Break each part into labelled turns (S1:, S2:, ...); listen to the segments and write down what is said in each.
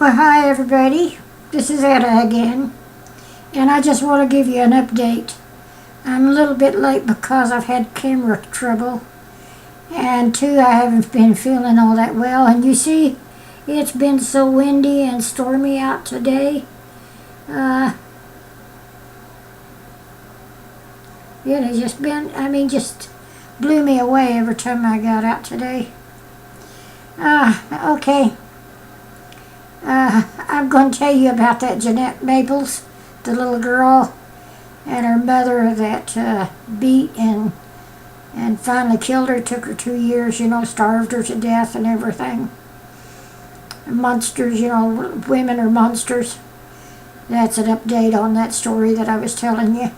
S1: Well, hi everybody. This is Etta again, and I just want to give you an update. I'm a little bit late because I've had camera trouble, and two, I haven't been feeling all that well. And you see, it's been so windy and stormy out today. It has just been, just blew me away every time I got out today. Okay. I'm going to tell you about that Jeanette Maples, the little girl, and her mother that beat and finally killed her. It took her 2 years, starved her to death and everything. Monsters, women are monsters. That's an update on that story that I was telling you.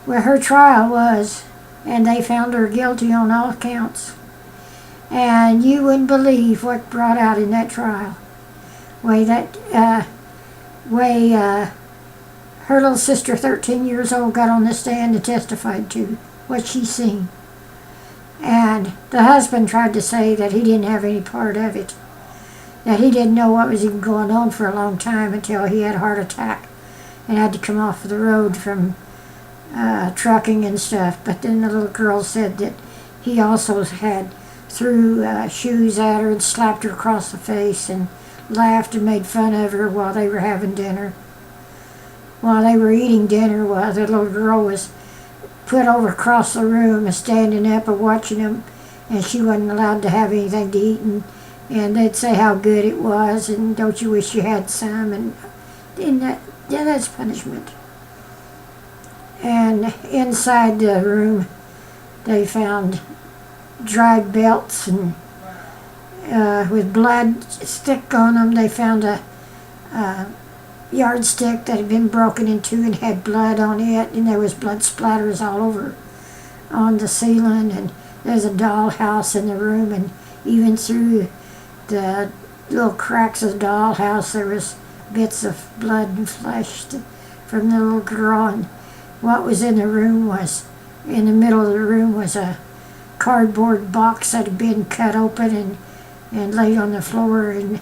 S1: Well, her trial was, and they found her guilty on all counts. And you wouldn't believe what brought out in that trial. Her little sister, 13 years old, got on the stand and testified to what she seen. And the husband tried to say that he didn't have any part of it, that he didn't know what was even going on for a long time until he had a heart attack and had to come off the road from trucking and stuff. But then the little girl said that he also had threw shoes at her and slapped her across the face and laughed and made fun of her while they were having dinner. While they were eating dinner, while the little girl was put over across the room and standing up and watching them, and she wasn't allowed to have anything to eat, and they'd say how good it was, and don't you wish you had some, and that's punishment. And inside the room, they found dried belts and with blood stick on them. They found a yardstick that had been broken in two and had blood on it, and there was blood splatters all over on the ceiling, and there's a dollhouse in the room, and even through the little cracks of the dollhouse there was bits of blood and flesh from the little girl. And what was in the room was, in the middle of the room was a cardboard box that had been cut open and laid on the floor, and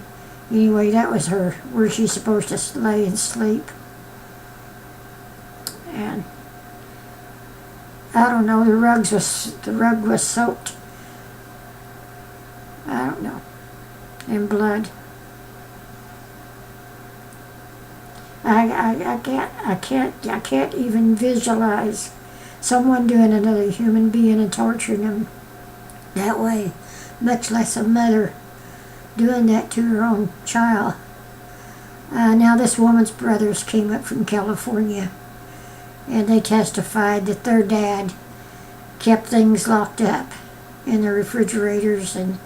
S1: anyway, that was where she's supposed to lay and sleep. And I don't know, the rug was soaked, I don't know, in blood. I can't even visualize someone doing another human being and torturing them that way, much less a mother doing that to her own child. Now this woman's brothers came up from California, and they testified that their dad kept things locked up in the refrigerators and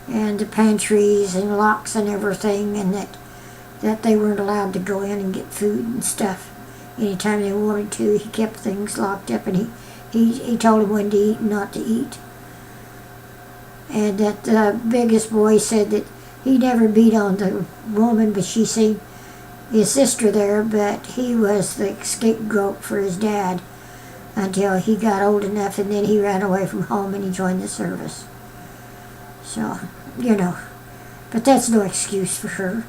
S1: the pantries and locks and everything, and that they weren't allowed to go in and get food and stuff anytime they wanted to. He kept things locked up, and he told them when to eat and not to eat. And that the biggest boy said that he never beat on the woman, but she seen his sister there, but he was the scapegoat for his dad until he got old enough, and then he ran away from home and he joined the service. So, but that's no excuse for her.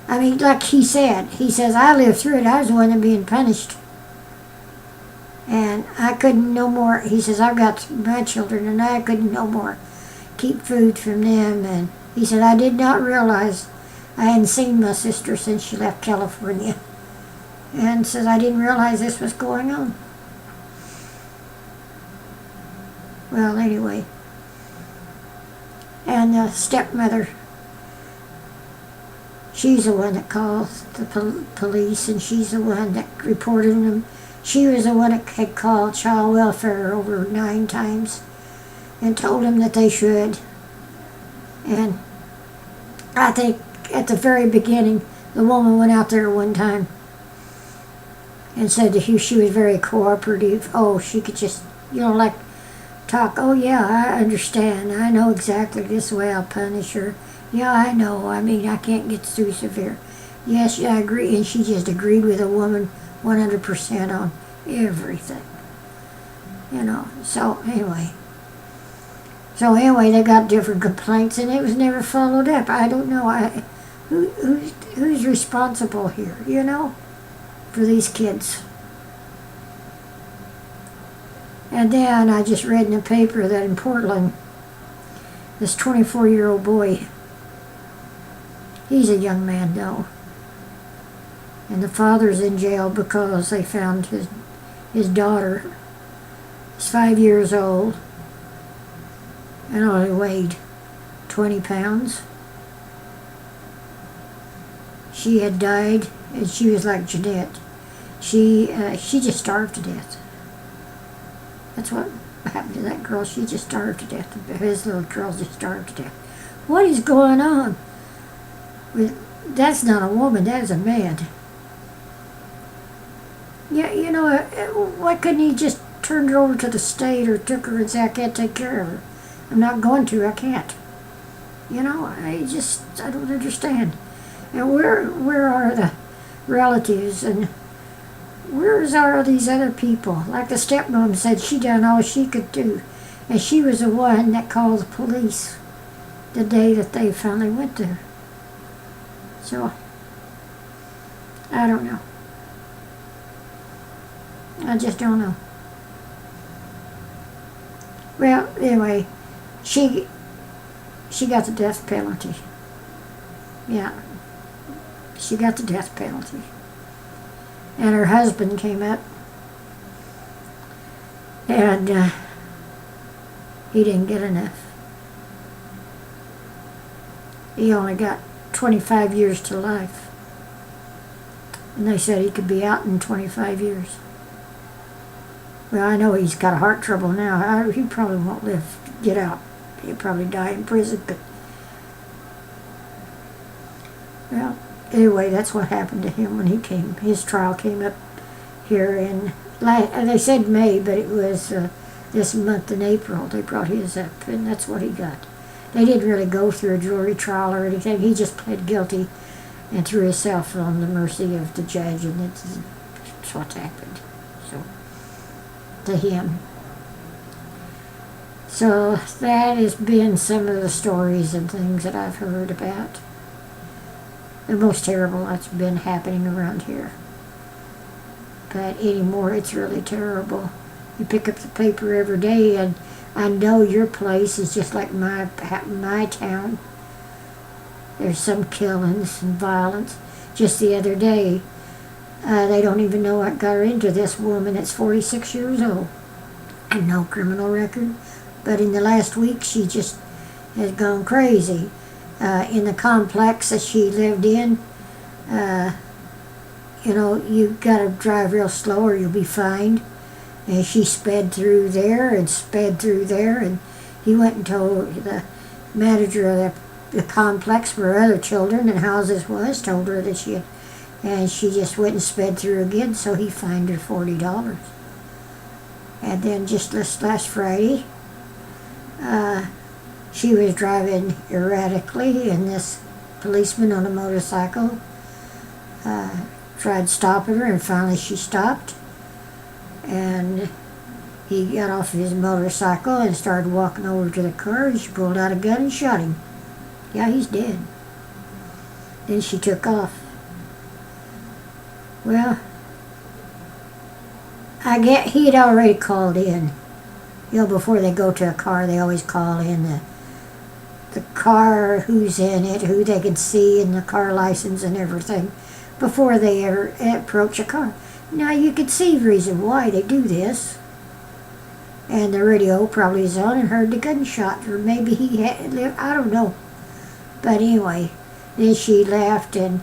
S1: I mean, like he says, I lived through it. I was the one that being punished. And I couldn't no more, he says, I've got my children, and I couldn't no more keep food from them. And he said, I did not realize I hadn't seen my sister since she left California. And says, I didn't realize this was going on. Well, anyway. And the stepmother, she's the one that calls the police, and she's the one that reported them. She was the one that had called child welfare over 9 times and told them that they should. And I think at the very beginning, the woman went out there one time and said that she was very cooperative. Oh, she could just, talk. Oh, yeah, I understand. I know exactly this way I'll punish her. Yeah, I know. I mean, I can't get too severe. Yes, yeah, I agree. And she just agreed with a woman 100% on everything. So anyway, they got different complaints, and it was never followed up. I don't know. who's responsible here, for these kids? And then I just read in the paper that in Portland, this 24-year-old boy, he's a young man now, and the father's in jail because they found his daughter is 5 years old and only weighed 20 pounds. She had died, and she was like Jeanette. She just starved to death. That's what happened to that girl. She just starved to death. His little girl just starved to death. What is going on? That's not a woman. That is a man. Yeah, why couldn't he just turn her over to the state or took her and said, I can't take care of her. I'm not going to. I can't. I don't understand. And where are the relatives, and are these other people? Like the stepmom said, she done all she could do, and she was the one that called the police the day that they finally went there. So I don't know. I just don't know. Well, anyway, she got the death penalty. Yeah. She got the death penalty. And her husband came up, and he didn't get enough. He only got 25 years to life. And they said he could be out in 25 years. Well, I know he's got heart trouble now. He probably won't get out. He'll probably die in prison, but well, anyway, that's what happened to him when he came. His trial came up here in, they said May, but it was this month in April. They brought his up, and that's what he got. They didn't really go through a jury trial or anything. He just pled guilty and threw himself on the mercy of the judge, and that's what happened. So, to him. So that has been some of the stories and things that I've heard about. The most terrible that's been happening around here. But anymore, it's really terrible. You pick up the paper every day, and I know your place is just like my town. There's some killings and violence. Just the other day, they don't even know what got her into this woman that's 46 years old and no criminal record. But in the last week, she just has gone crazy. In the complex that she lived in, you gotta drive real slow or you'll be fined. And she sped through there, and he went and told the manager of the complex where other children and houses was, told her that and she just went and sped through again, so he fined her $40. And then just this last Friday, she was driving erratically, and this policeman on a motorcycle tried stopping her, and finally she stopped. And he got off his motorcycle and started walking over to the car, and she pulled out a gun and shot him. Yeah, he's dead. Then she took off. Well, he had already called in. Before they go to a car, they always call in the car, who's in it, who they can see, and the car license and everything before they ever approach a car. Now, you can see the reason why they do this. And the radio probably is on and heard the gunshot, or maybe he had, I don't know. But anyway, then she left, and,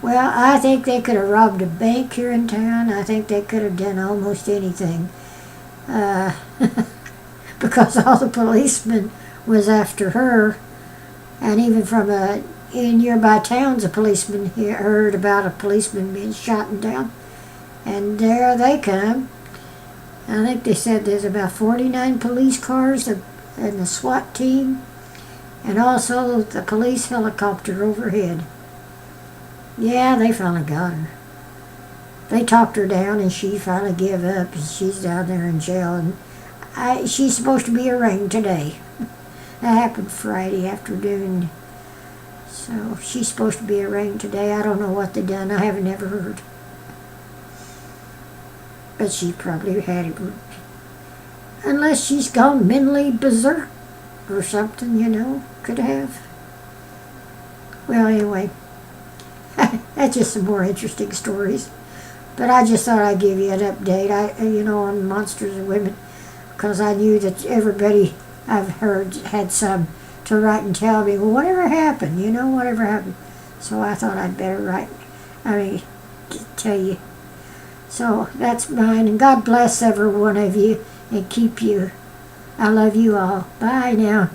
S1: well, I think they could have robbed a bank here in town. I think they could have done almost anything. Because all the policemen was after her, and even from in nearby towns, a policeman heard about a policeman being shot and down, and there they come. I think they said there's about 49 police cars and the SWAT team, and also the police helicopter overhead. Yeah, they finally got her. They talked her down, and she finally gave up, and she's down there in jail, and she's supposed to be arraigned today. That happened Friday afternoon. So she's supposed to be arraigned today. I don't know what they done. I haven't ever heard. But she probably had it. Unless she's gone mentally berserk or something, could have. Well, anyway, that's just some more interesting stories. But I just thought I'd give you an update, on Monsters and Women, because I knew that everybody I've heard had some to write and tell me, well, whatever happened, whatever happened. So I thought I'd better tell you. So that's mine, and God bless every one of you and keep you. I love you all. Bye now.